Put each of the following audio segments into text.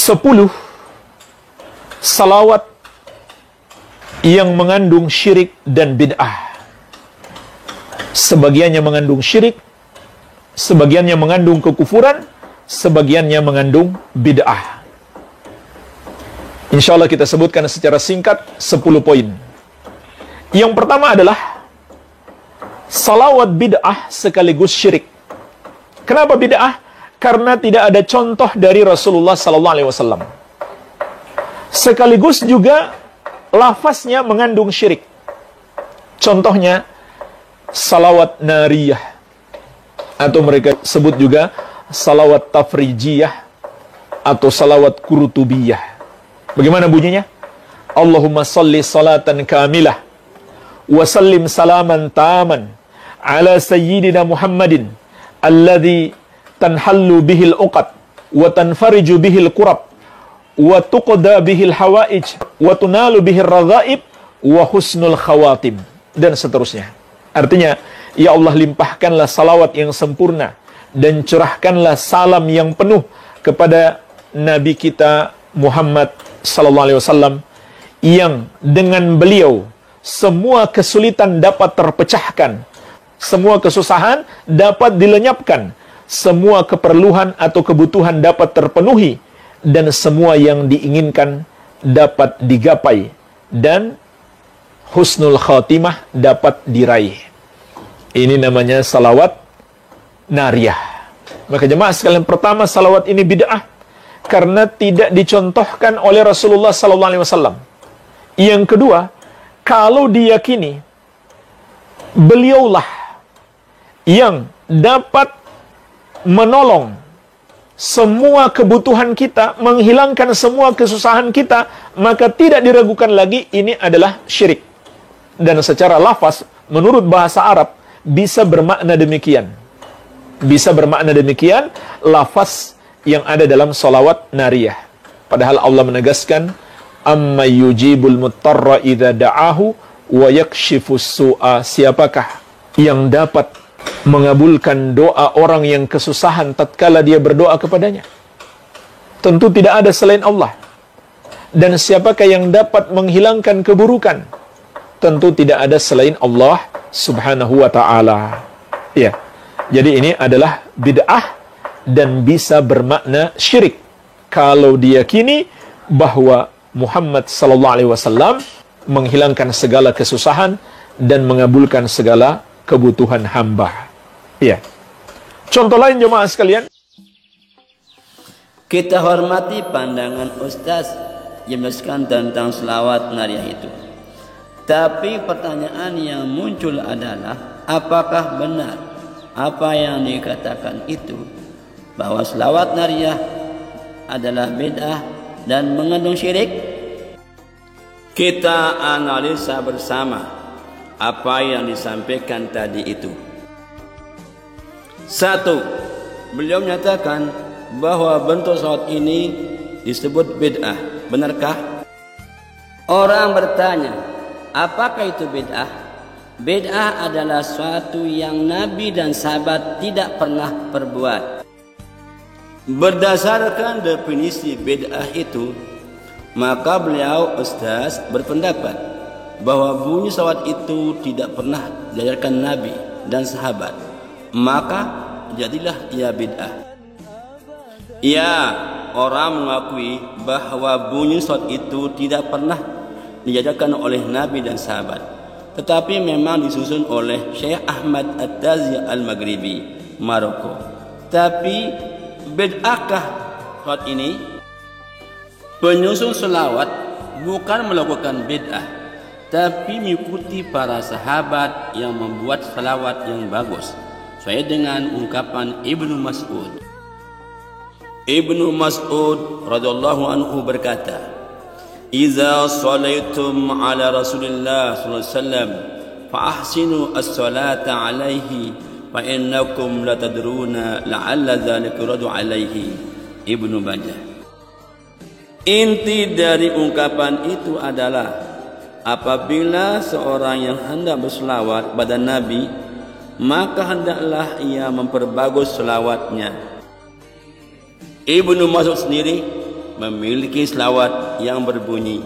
10 salawat yang mengandung syirik dan bid'ah. Sebagiannya mengandung syirik, sebagiannya mengandung kekufuran, sebagiannya mengandung bid'ah. Insya Allah kita sebutkan secara singkat 10 poin. Yang pertama adalah salawat bid'ah sekaligus syirik. Kenapa bid'ah? Karena tidak ada contoh dari Rasulullah SAW. Sekaligus juga lafaznya mengandung syirik. Contohnya salawat nariyah, atau mereka sebut juga salawat tafrijiyah atau salawat kurutubiyah. Bagaimana bunyinya? Allahumma salli salatan kamilah wa sallim salaman taman ala sayyidina Muhammadin alladhi tanhallu bihil uqad wa tanfariju bihil kurab wa tuqda bihil hawaij wa tunalu bihil radhaib wa husnul khawatim, dan seterusnya. Artinya, ya Allah, limpahkanlah salawat yang sempurna dan curahkanlah salam yang penuh kepada Nabi kita Muhammad sallallahu alaihi wasallam, yang dengan beliau semua kesulitan dapat terpecahkan, semua kesusahan dapat dilenyapkan, semua keperluan atau kebutuhan dapat terpenuhi, dan semua yang diinginkan dapat digapai, dan husnul khatimah dapat diraih. Ini namanya salawat nariyah. Maka jemaah sekalian, pertama, salawat ini bid'ah karena tidak dicontohkan oleh Rasulullah SAW. Yang kedua, kalau diyakini beliaulah yang dapat menolong semua kebutuhan kita, menghilangkan semua kesusahan kita, maka tidak diragukan lagi ini adalah syirik. Dan secara lafaz, menurut bahasa Arab, bisa bermakna demikian. Bisa bermakna demikian lafaz yang ada dalam salawat nariyah. Padahal Allah menegaskan, amma yujibul muttarra idza da'ahu wa yakshifus su'a. Siapakah yang dapat mengabulkan doa orang yang kesusahan tatkala dia berdoa kepadanya? Tentu tidak ada selain Allah. Dan siapakah yang dapat menghilangkan keburukan? Tentu tidak ada selain Allah Subhanahu wa ta'ala. Ya. Jadi ini adalah bid'ah dan bisa bermakna syirik kalau diyakini bahwa Muhammad sallallahu alaihi wasallam menghilangkan segala kesusahan dan mengabulkan segala kebutuhan hamba. Ya. Contoh lain jemaah sekalian, kita hormati pandangan Ustaz yang menjelaskan tentang selawat nariyah itu. Tapi pertanyaan yang muncul adalah, apakah benar apa yang dikatakan itu, bahwa selawat nariyah adalah bid'ah dan mengandung syirik? Kita analisa bersama apa yang disampaikan tadi itu. 1. Beliau menyatakan bahwa bentuk selawat ini disebut bid'ah. Benarkah? Orang bertanya, apakah itu bid'ah? Bid'ah adalah suatu yang Nabi dan sahabat tidak pernah perbuat. Berdasarkan definisi bid'ah itu, maka beliau Ustaz berpendapat bahwa bunyi salawat itu tidak pernah diajarkan Nabi dan sahabat, maka jadilah ia bid'ah. Ya, orang mengakui bahwa bunyi salawat itu tidak pernah diajarkan oleh Nabi dan sahabat, tetapi memang disusun oleh Syekh Ahmad At-Tazi Al-Maghribi, Maroko. Tapi bid'ahkah salawat ini? Penyusun selawat bukan melakukan bid'ah, tapi mengikuti para sahabat yang membuat selawat yang bagus, sesuai dengan ungkapan Ibnu Mas'ud. Ibnu Mas'ud radhiyallahu anhu berkata, "Idza shalaitum ala Rasulillah sallallahu alaihi wasallam fa ahsinu as-salata alaihi fa innakum la tadruna la'alla dzalika yuradu alaihi." Ibnu Majah. Inti dari ungkapan itu adalah, apabila seorang yang hendak berselawat pada Nabi, maka hendaklah ia memperbagus selawatnya. Ibnu Mas'ud sendiri memiliki selawat yang berbunyi,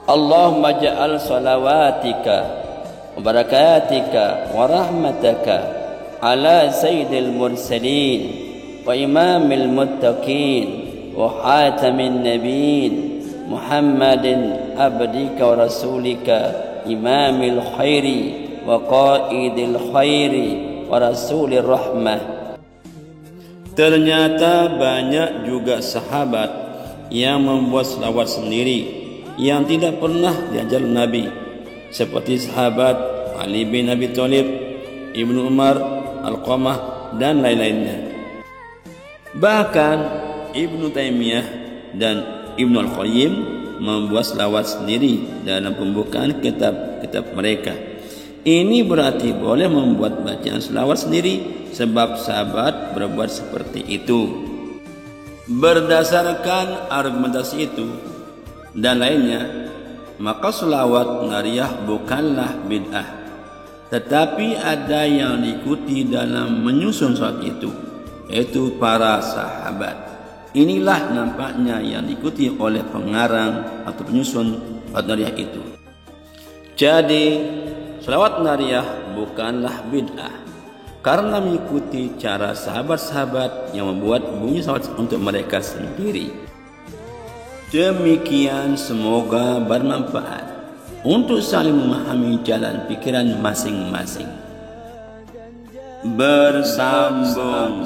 Allahumma ja'al salawatika wa barakatika wa rahmataka ala sayyidil mursalin wa imamil muttaqin wa khatamin nabiyyin Muhammadin abdika wa rasulika imamil khairi wa qaidil khairi wa rasulir rahmah. Ternyata banyak juga sahabat yang membuat selawat sendiri yang tidak pernah diajar Nabi, seperti sahabat Ali bin Abi Thalib, Ibnu Umar, Alqamah, dan lain-lainnya. Bahkan Ibnu Taimiyah dan Ibnu Al-Qayyim membuat selawat sendiri dalam pembukaan kitab-kitab mereka. Ini berarti boleh membuat bacaan selawat sendiri, sebab sahabat berbuat seperti itu. Berdasarkan argumentasi itu dan lainnya, maka selawat nariyah bukanlah bid'ah, tetapi ada yang diikuti dalam menyusun salat itu, yaitu para sahabat. Inilah nampaknya yang diikuti oleh pengarang atau penyusun selawat nariyah itu. Jadi selawat nariyah bukanlah bid'ah karena mengikuti cara sahabat-sahabat yang membuat bunyi selawat untuk mereka sendiri. Demikian, semoga bermanfaat untuk saling memahami jalan pikiran masing-masing. Bersambung.